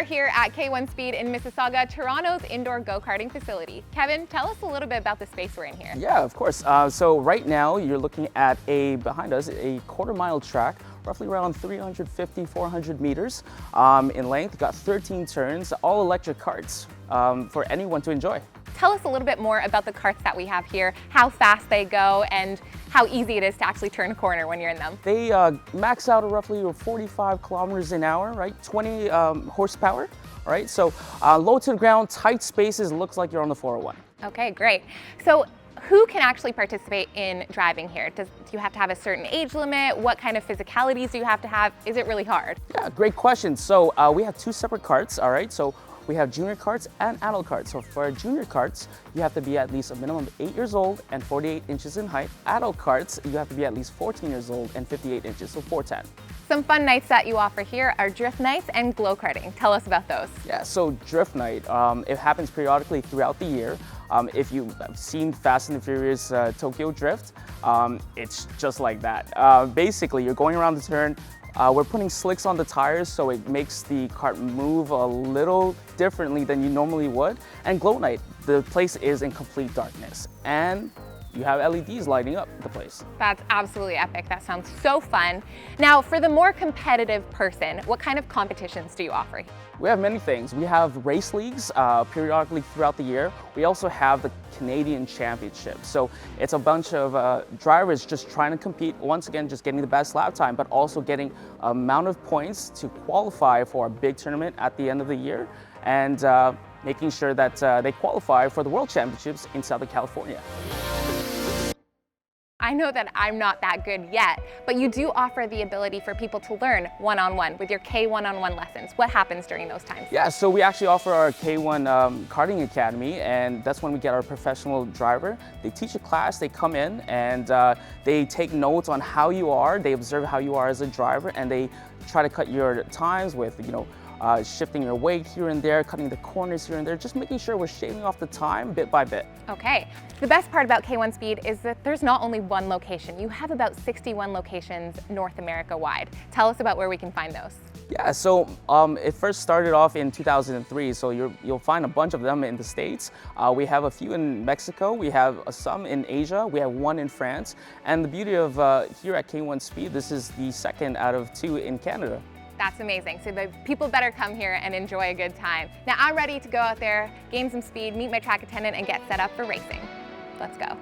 are here at K1 Speed in Mississauga, Toronto's indoor go-karting facility. Kevin, tell us a little bit about the space we're in here. Yeah, of course. So right now you're looking at behind us, a quarter-mile track, roughly around 350, 400 meters in length. Got 13 turns, all electric karts for anyone to enjoy. Tell us a little bit more about the karts that we have here, how fast they go, and how easy it is to actually turn a corner when you're in them. They max out at roughly 45 kilometers an hour, right? 20 horsepower, all right? So low to the ground, tight spaces, looks like you're on the 401. Okay, great. So who can actually participate in driving here? Do you have to have a certain age limit? What kind of physicalities do you have to have? Is it really hard? Yeah, great question. So we have two separate karts, all right? So we have junior karts and adult karts. So for our junior karts, you have to be at least a minimum of 8 years old and 48 inches in height. Adult karts, you have to be at least 14 years old and 58 inches, so 410. Some fun nights that you offer here are drift nights and glow karting. Tell us about those. Yeah, so drift night, it happens periodically throughout the year. If you've seen Fast and the Furious Tokyo Drift, it's just like that. Basically, you're going around the turn. We're putting slicks on the tires so it makes the kart move a little differently than you normally would. And glow night, the place is in complete darkness. And you have LEDs lighting up the place. That's absolutely epic. That sounds so fun. Now, for the more competitive person, what kind of competitions do you offer? We have many things. We have race leagues periodically throughout the year. We also have the Canadian Championship. So it's a bunch of drivers just trying to compete, once again, just getting the best lap time, but also getting amount of points to qualify for a big tournament at the end of the year, and making sure that they qualify for the World Championships in Southern California. I know that I'm not that good yet, but you do offer the ability for people to learn one-on-one with your K one-on-one lessons. What happens during those times? Yeah, so we actually offer our K1 Karting Academy, and that's when we get our professional driver. They teach a class, they come in, and they take notes on how you are, they observe how you are as a driver, and they try to cut your times with, shifting your weight here and there, cutting the corners here and there, just making sure we're shaving off the time bit by bit. Okay. The best part about K1 Speed is that there's not only one location. You have about 61 locations North America wide. Tell us about where we can find those. Yeah, so it first started off in 2003, so you'll find a bunch of them in the States. We have a few in Mexico, we have some in Asia, we have one in France, and the beauty of here at K1 Speed, this is the second out of 2 in Canada. That's amazing. So the people better come here and enjoy a good time. Now I'm ready to go out there, gain some speed, meet my track attendant, and get set up for racing. Let's go.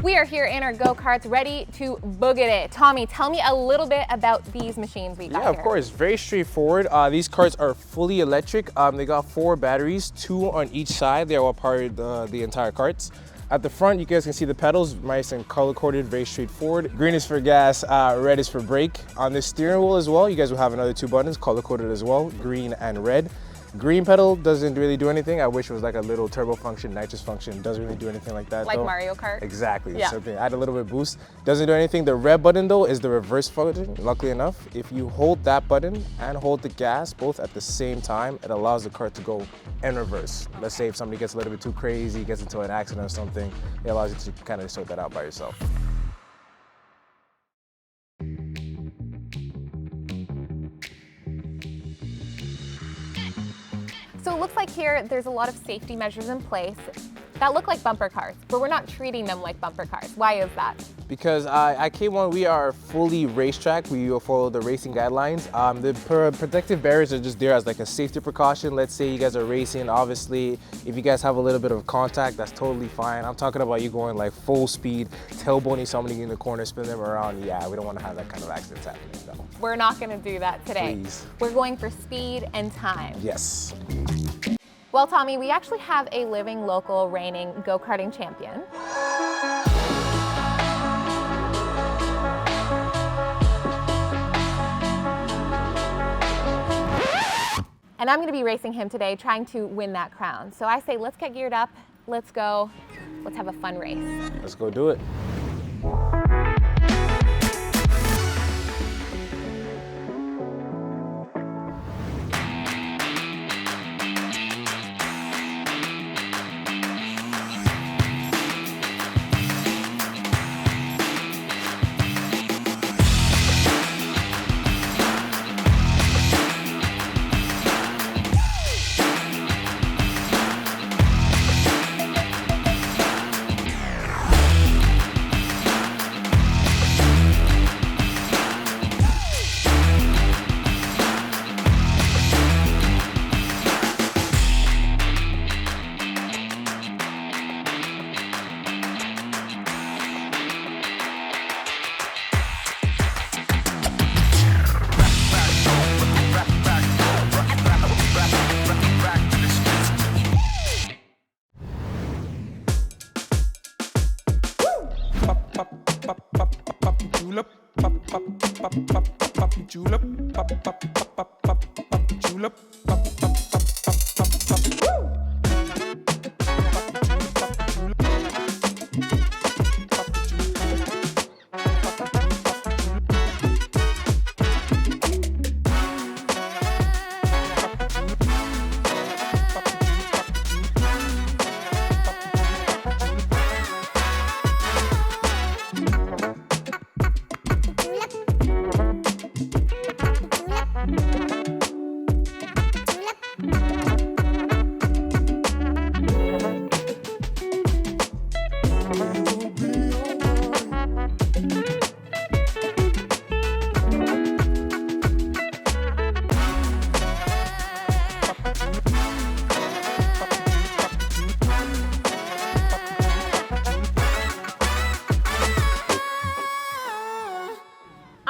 We are here in our go-karts ready to boogie it. Tommy, tell me a little bit about these machines we got here. Yeah, of course, very straightforward. These karts are fully electric. They got 4 batteries, 2 on each side. They're all powered the entire karts. At the front, you guys can see the pedals, nice and color-coded, very straightforward. Green is for gas, red is for brake. On the steering wheel as well, you guys will have another 2 buttons, color-coded as well, green and red. Green pedal doesn't really do anything. I wish it was like a little turbo function, nitrous function. Doesn't really do anything like that. Like though. Mario Kart? Exactly. Yeah. Something. Add a little bit of boost. Doesn't do anything. The red button though is the reverse function. Luckily enough, if you hold that button and hold the gas both at the same time, it allows the car to go in reverse. Let's say if somebody gets a little bit too crazy, gets into an accident or something, it allows you to kind of sort that out by yourself. So it looks like here there's a lot of safety measures in place that look like bumper cars, but we're not treating them like bumper cars. Why is that? Because at K1, we are fully racetrack. We follow the racing guidelines. The protective barriers are just there as like a safety precaution. Let's say you guys are racing, obviously, if you guys have a little bit of contact, that's totally fine. I'm talking about you going like full speed, tailboning somebody in the corner, spin them around. Yeah, we don't want to have that kind of accidents happening. No. We're not going to do that today. Please. We're going for speed and time. Yes. Well, Tommy, we actually have a living, local, reigning go-karting champion. And I'm going to be racing him today, trying to win that crown. So I say, let's get geared up, let's go, let's have a fun race. Let's go do it. Julep.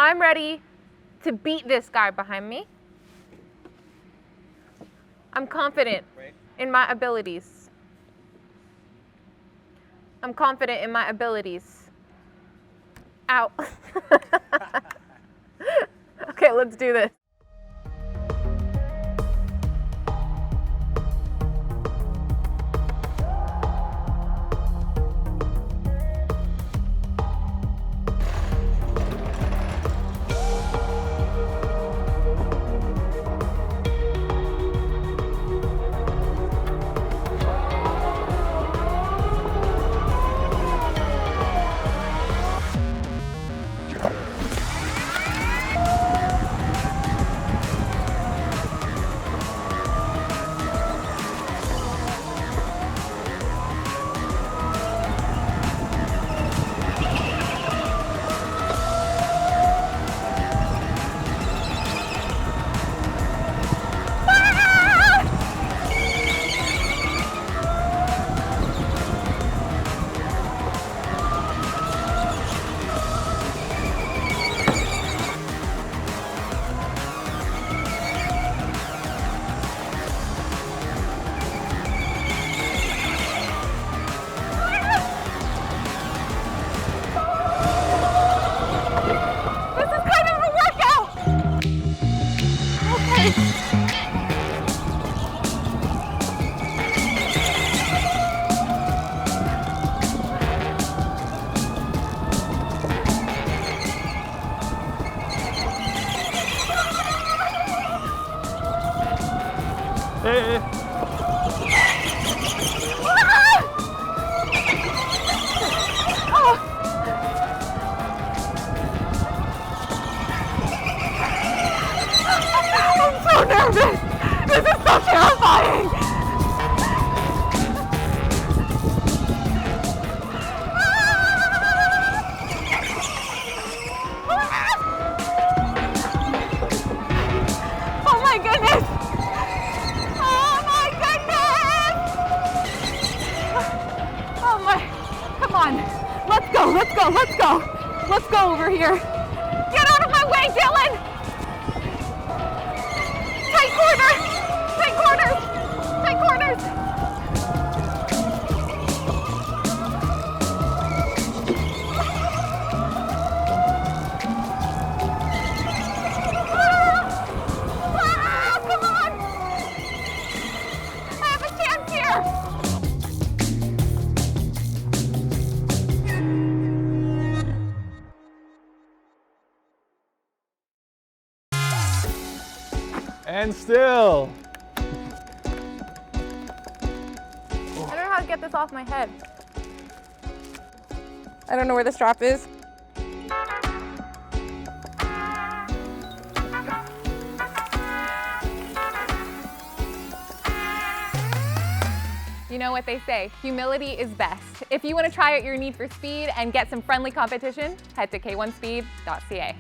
I'm ready to beat this guy behind me. I'm confident in my abilities. I'm confident in my abilities. Ow. Okay, let's do this. Hey. I'm so nervous. This is so terrifying. Oh my goodness. Oh my goodness. Oh my, come on. Let's go, let's go, let's go. Let's go over here. Get out of my way, Dylan. Tight corners! Tight corners! Tight corners! Come on! I have a chance here! And still. I don't know how to get this off my head. I don't know where the strap is. You know what they say, humility is best. If you want to try out your Need for Speed and get some friendly competition, head to k1speed.ca.